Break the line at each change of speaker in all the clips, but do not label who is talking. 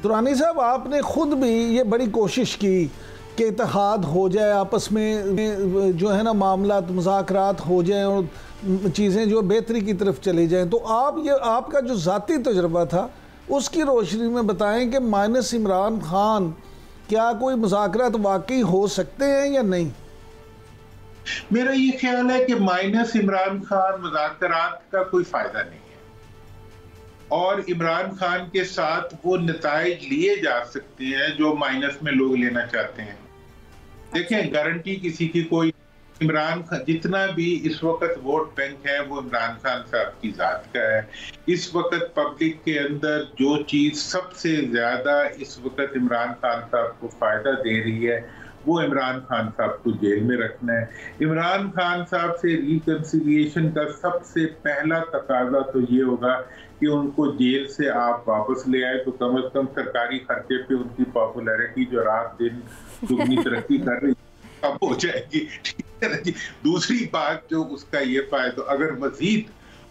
दुरानी साहब, आपने ख़ुद भी ये बड़ी कोशिश की कि इत्तेहाद हो जाए, आपस में जो है ना मामलात मुज़ाकरात हो जाए और चीज़ें जो बेहतरी की तरफ चली जाएं, तो आपका जो ज़ाती तजुर्बा था उसकी रोशनी में बताएं कि माइनस इमरान खान क्या कोई मुज़ाकरात वाकई हो सकते हैं या नहीं?
मेरा ये ख्याल है कि माइनस इमरान खान मुज़ाकरात का कोई फ़ायदा नहीं है, और इमरान खान के साथ वो नताइज लिए जा सकते हैं जो माइनस में लोग लेना चाहते हैं। देखें, गारंटी किसी की कोई, इमरान खान जितना भी इस वक्त वोट बैंक है वो इमरान खान साहब की जात का है। इस वक्त पब्लिक के अंदर जो चीज सबसे ज्यादा इस वक्त इमरान खान साहब को फायदा दे रही है वो इमरान खान साहब को जेल में रखना है। इमरान खान साहब से रिकंसिलिएशन का सबसे पहला तकाजा तो ये होगा कि उनको जेल से आप वापस ले आए, तो कम से कम सरकारी खर्चे पे उनकी पॉपुलैरिटी जो रात दिन दुगनी तरक्की कर रही है अब हो जाएगी। ठीक है ना जी। दूसरी बात जो उसका ये फायदा, अगर मजीद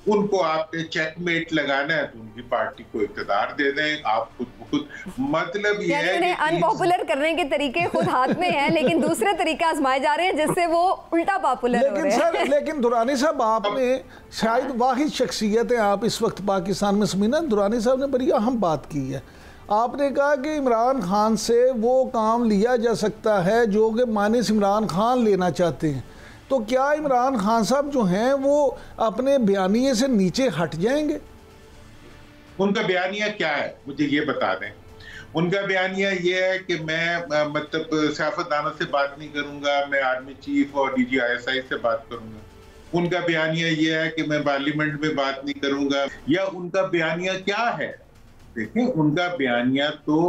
उनको आपने चेकमेट लगाना है तो उनकी पार्टी को इक़्तिदार दे दें, आप खुद मतलब ये है
उन्हें अनपॉपुलर करने के तरीके खुद हाथ में हैं, लेकिन दूसरे तरीके आजमाए जा रहे हैं जिससे वो उल्टा पॉपुलर हो रहे हैं।
लेकिन दुरानी साहब, आपने शायद वाहिद शख्सियत है आप इस वक्त पाकिस्तान में, समीना दुरानी साहब ने बड़ी अहम बात की है। आपने कहा कि इमरान खान से वो काम लिया जा सकता है जो कि माइनस इमरान खान लेना चाहते हैं, तो क्या इमरान खान साहब जो हैं वो अपने बयानिए से नीचे हट जाएंगे?
उनका बयानिया क्या है मुझे ये बता दें। उनका बयानिया ये है कि मैं मतलब सियासतदानों से बात नहीं करूंगा, मैं आर्मी चीफ और DGISI से बात करूंगा। उनका बयानिया ये है कि मैं पार्लियामेंट में बात नहीं करूंगा, या उनका बयानिया क्या है? देखें, उनका बयानिया तो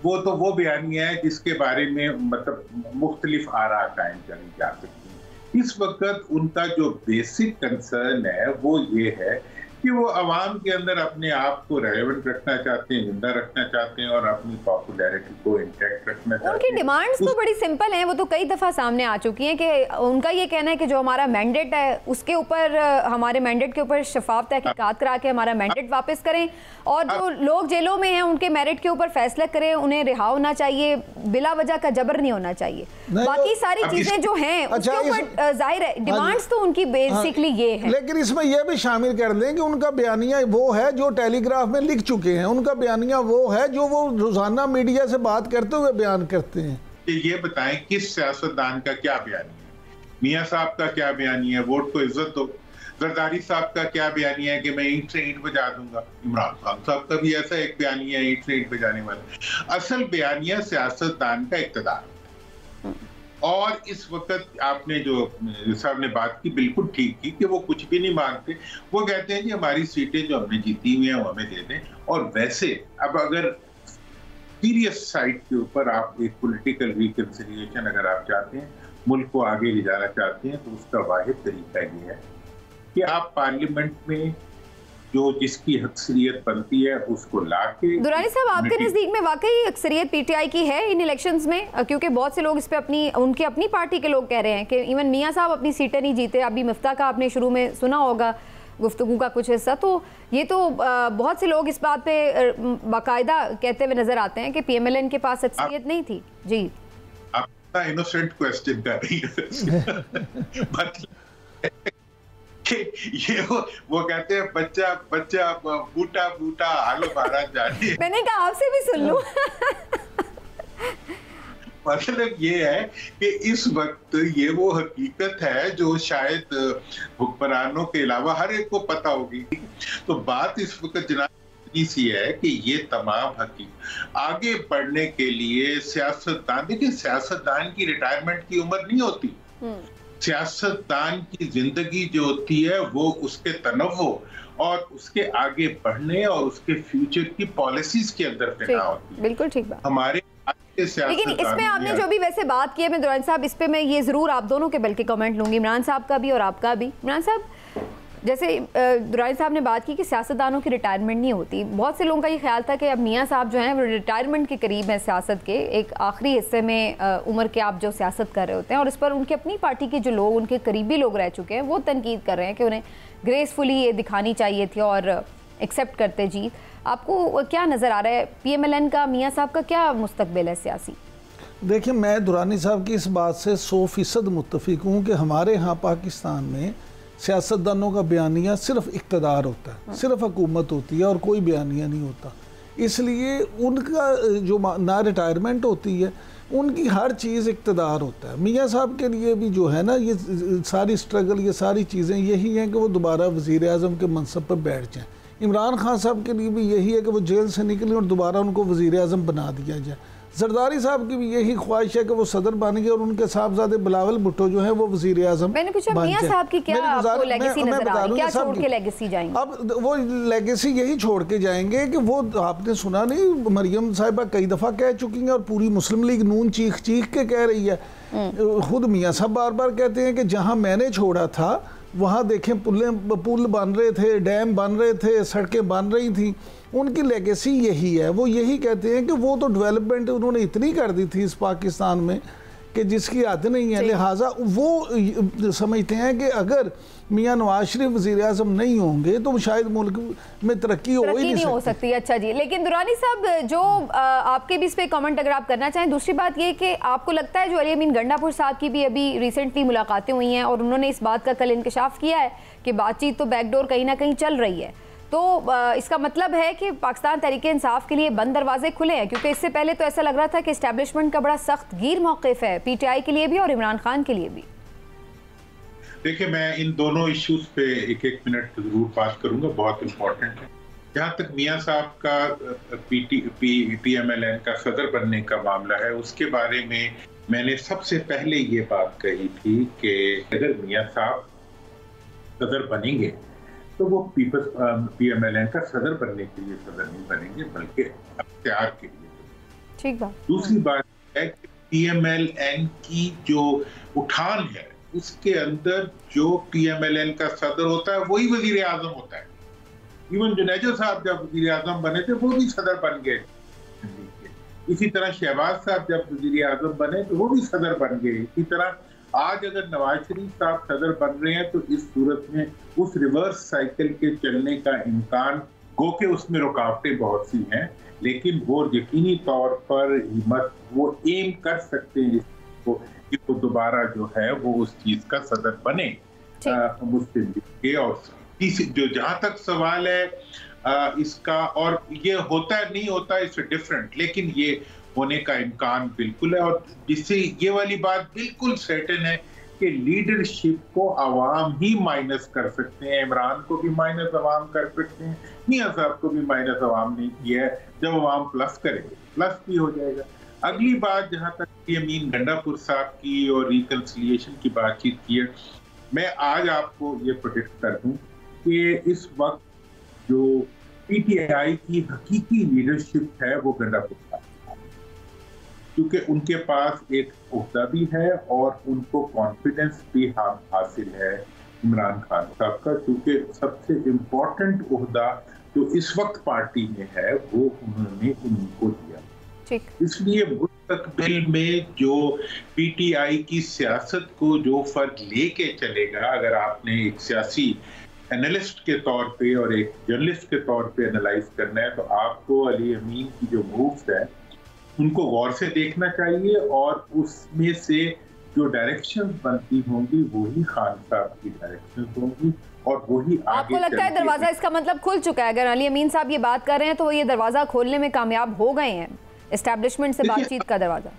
वो बयानिया है जिसके बारे में मतलब मुख्तलिफ आरा कायम करी जा सकती है। इस वक्त उनका जो बेसिक कंसर्न है वो ये है कि वो अवाम के अंदर अपने आप को रेलेवेंट रखना चाहते हैं, जिंदा रखना चाहते हैं और अपनी पॉपुलैरिटी को इंटैक्ट रखना चाहते हैं।
उनकी डिमांड्स तो बड़ी सिंपल हैं, वो तो कई दफ़ा सामने आ चुकी हैं कि उनका ये कहना है कि जो हमारा मैंडेट है उसके ऊपर, हमारे मैंडेट के ऊपर शफाफ तहकीकात करा के हमारा मैंडेट वापस करें, और जो लोग जेलों में हैं उनके मेरिट के ऊपर फैसला करें, उन्हें रिहा होना चाहिए, बिला वजह का जबर नहीं होना चाहिए। बाकी सारी चीजें जो हैं उसके ऊपर जाहिर है डिमांड्स तो उनकी बेसिकली ये है।
लेकिन इसमें यह भी शामिल कर दें कि उनका बयानिया वो है जो टेलीग्राफ में लिख चुके हैं, उनका बयानिया वो है जो वो रोजाना मीडिया से बात करते हुए बयान करते हैं।
ये बताएं किस सियासतदान का क्या बयानिया है? मियां साहब का क्या बयानिया है? वोट को इज्जत दो। जरदारी साहब का क्या बयानिया है कि मैं ईंट से ईंट बजा दूंगा? इमरान खान साहब का भी ऐसा एक बयानिया है, ईंट से ईंट बजाने वाला। असल बयानिया सियासतदान का इक़्तिदार। और इस वक्त आपने जो साहब ने बात की बिल्कुल ठीक की कि वो कुछ भी नहीं मांगते। वो कहते हैं कि हमारी सीटें जो हमने जीती हुई हैं वो हमें दे दें। और वैसे अब अगर सीरियस साइड के ऊपर आप एक पॉलिटिकल रिकंसिलिएशन अगर आप चाहते हैं, मुल्क को आगे ले जाना चाहते हैं, तो उसका वाहिद तरीका ये है कि आप पार्लियामेंट में जो जिसकी अक्सरियत बनती है उसको लाके।
दुरानी साहब, आपके नजदीक में वाकई अक्सरियत PTI की है इन इलेक्शंस में? क्योंकि बहुत से लोग इस पे उनकी अपनी पार्टी के लोग कह रहे हैं कि इवन मियां साहब अपनी सीटें नहीं जीते। अभी मिफ्ता का आपने शुरू में सुना होगा गुफ्तगू का कुछ हिस्सा, तो ये तो बहुत से लोग इस बात पे बाकायदा कहते हुए नजर आते हैं कि PMLN के पास अक्सरियत नहीं थी। जी,
आप इनोसेंट क्वेश्चन कर रही है। ये वो कहते हैं बच्चा बच्चा बूटा बूटा आलू बारा जाने।
मैंने कहा आपसे भी सुन लूं।
मतलब ये है कि इस वक्त ये वो हकीकत है जो शायद हुक्मरानों के अलावा हर एक को पता होगी। तो बात इस वक्त जनाब सी है कि ये तमाम हकीकत आगे बढ़ने के लिए सियासतदान, देखिए सियासतदान की रिटायरमेंट की उम्र नहीं होती। सियासतदान की जिंदगी जो होती है वो उसके तनव्वु और उसके आगे बढ़ने और उसके फ्यूचर की पॉलिसीज के अंदर पैदा होती है।
बिल्कुल ठीक बात।
हमारे
लेकिन इसमें आपने जो भी वैसे बात की है, मैं दुरानी साहब इस पे मैं ये जरूर आप दोनों के बल्कि कमेंट लूंगी, इमरान साहब का भी और आपका भी। इमरान साहब, जैसे दुरानी साहब ने बात की कि सियासतदानों की रिटायरमेंट नहीं होती, बहुत से लोगों का ये ख्याल था कि अब मियां साहब जो हैं वो रिटायरमेंट के करीब हैं सियासत के, एक आखिरी हिस्से में उम्र के आप जो सियासत कर रहे होते हैं, और इस पर उनकी अपनी पार्टी के जो लोग, उनके करीबी लोग रह चुके हैं, वो तनकीद कर रहे हैं कि उन्हें ग्रेसफुली ये दिखानी चाहिए थी और एक्सेप्ट करते जीत। आपको क्या नज़र आ रहा है PMLN का, मियाँ साहब का क्या मुस्तकबिल है सियासी?
देखिए, मैं दुरानी साहब की इस बात से 100% मुत्तफिक हूँ कि हमारे यहाँ पाकिस्तान में सियासतदानों का बयानिया सिर्फ इक़्तिदार होता है, सिर्फ हुकूमत होती है और कोई बयानिया नहीं होता। इसलिए उनका जो ना रिटायरमेंट होती है, उनकी हर चीज़ इक़्तिदार होता है। मियाँ साहब के लिए भी जो है ना, ये सारी स्ट्रगल, ये सारी चीज़ें यही हैं कि वो दोबारा वज़ीर आज़म के मनसब पर बैठ जाएँ। इमरान खान साहब के लिए भी यही है कि वो जेल से निकलें और दोबारा उनको वज़ीर आज़म बना दिया जाए। जरदारी साहब की भी यही ख्वाहिश है कि वो सदर बन गए और उनके साहबजादे बिलावल भुट्टो जो है वो वजीर आजम।
मैंने पूछा मियां साहब की क्या आपको लेगेसी नजर आ रही है, क्या छोड़ के लेगेसी जाएंगे? अब
वो लेगेसी यही छोड़ के जाएंगे कि वो, आपने सुना नहीं, मरियम साहिबा कई दफ़ा कह चुकी हैं और पूरी मुस्लिम लीग नून चीख चीख के कह रही है। खुद मियाँ साहब बार बार कहते हैं कि जहाँ मैंने छोड़ा था वहाँ देखें पुल बन रहे थे, डैम बन रहे थे, सड़कें बन रही थी। उनकी लेगेसी यही है। वो यही कहते हैं कि वो तो डेवलपमेंट उन्होंने इतनी कर दी थी इस पाकिस्तान में कि जिसकी हद नहीं है। लिहाजा वो समझते हैं कि अगर मियाँ नवाज शरीफ वज़ीर आज़म नहीं होंगे तो शायद मुल्क में तरक्की हो ही नहीं
हो सकती। अच्छा जी, लेकिन दुरानी साहब, जो आपके भी इस पे कमेंट अगर आप करना चाहें। दूसरी बात ये कि आपको लगता है जो अली अमीन गंडापुर साहब की भी अभी रिसेंटली मुलाकातें हुई हैं और उन्होंने इस बात का कल इंकशाफ किया है कि बातचीत तो बैकडोर कहीं ना कहीं चल रही है, तो इसका मतलब है कि पाकिस्तान तहरीक इंसाफ के लिए बंद दरवाजे खुले हैं? क्योंकि इससे पहले तो ऐसा लग रहा था कि एस्टैब्लिशमेंट का बड़ा सख्त गिर मौक़िफ़ है PTI के लिए भी और इमरान खान के लिए भी।
देखिए, मैं इन दोनों इश्यूज पे एक एक मिनट जरूर बात करूंगा, बहुत इंपॉर्टेंट है। जहाँ तक मियाँ साहब का PMLN का सदर बनने का मामला है, उसके बारे में मैंने सबसे पहले ये बात कही थी कि अगर मियाँ साहब सदर बनेंगे तो वो PMLN का सदर बनने के लिए सदर नहीं बनेंगे, बल्कि अख्तियार के लिए। ठीक बात। दूसरी बात है कि PMLN की जो उठान है उसके अंदर जो PMLN का सदर होता है वही वजीर आजम होता है। इवन जुनेजो साहब जब वजीर आजम बने थे वो भी सदर बन गए। इसी तरह शहबाज साहब जब वजीर आजम बने तो वो भी सदर बन गए। इसी तरह आज अगर नवाज शरीफ साहब सदर बन रहे हैं तो इस सूरत में उस रिवर्स साइकिल के चलने का इम्कान, गो के उसमें रुकावटें बहुत सी हैं, लेकिन वो यकीनी तौर पर हिम्मत वो एम कर सकते हैं कि वो दोबारा जो है वो उस चीज का सदर बने मुस्लिम लीग के। और जो जहां तक सवाल है इसका, और ये होता है नहीं होता इट्स डिफरेंट, लेकिन ये होने का इम्कान बिल्कुल है। और जिससे ये वाली बात बिल्कुल सर्टेन है कि लीडरशिप को अवाम ही माइनस कर सकते हैं। इमरान को भी माइनस अवाम कर सकते हैं, मियाँ साहब को भी माइनस अवाम नहीं किया है। जब अवाम प्लस करेंगे प्लस भी हो जाएगा। अगली बात, जहां तक अली अमीन गंडापुर साहब की और रिकंसिलिएशन की बातचीत की है, मैं आज आपको ये प्रोडिक्ट कर दूं कि इस वक्त जो PTI की हकीकी लीडरशिप है वो गंडापुर साहब, क्योंकि उनके पास एक ओहदा भी है और उनको कॉन्फिडेंस भी हासिल है इमरान खान साहब का, क्योंकि सबसे इम्पोर्टेंट ओहदा जो इस वक्त पार्टी में है वो उन्होंने उनको दिया। इसलिए मुस्तकबिल में जो PTI की सियासत को जो फर्क लेके चलेगा, अगर आपने एक सियासी एनालिस्ट के तौर पे और एक जर्नलिस्ट के तौर पे एनालाइज करना है, तो आपको अली अमीन की जो मूव्स है उनको गौर से देखना चाहिए और उसमें से जो डायरेक्शंस बनती होंगी वही खान साहब की डायरेक्शंस होंगी और वही आगे।
आपको लगता है दरवाजा इसका मतलब खुल चुका है? अगर अली अमीन साहब ये बात कर रहे हैं तो वो ये दरवाजा खोलने में कामयाब हो गए हैं, एस्टैब्लिशमेंट से बातचीत का दरवाजा?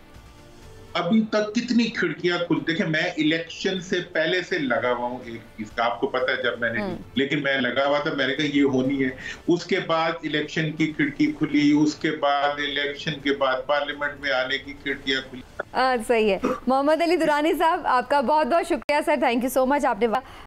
अभी तक कितनी खिड़कियां खुल, देखिए मैं इलेक्शन से पहले से लगा हुआ हूँ एक चीज का, आपको पता है जब मैंने, लेकिन मैं लगा हुआ था, मैंने कहा ये होनी है। उसके बाद इलेक्शन की खिड़की खुली, उसके बाद इलेक्शन के बाद पार्लियामेंट में आने की खिड़कियां खुली।
सही है। मोहम्मद अली दुरानी साहब, आपका बहुत बहुत शुक्रिया sir, thank you so much. आपने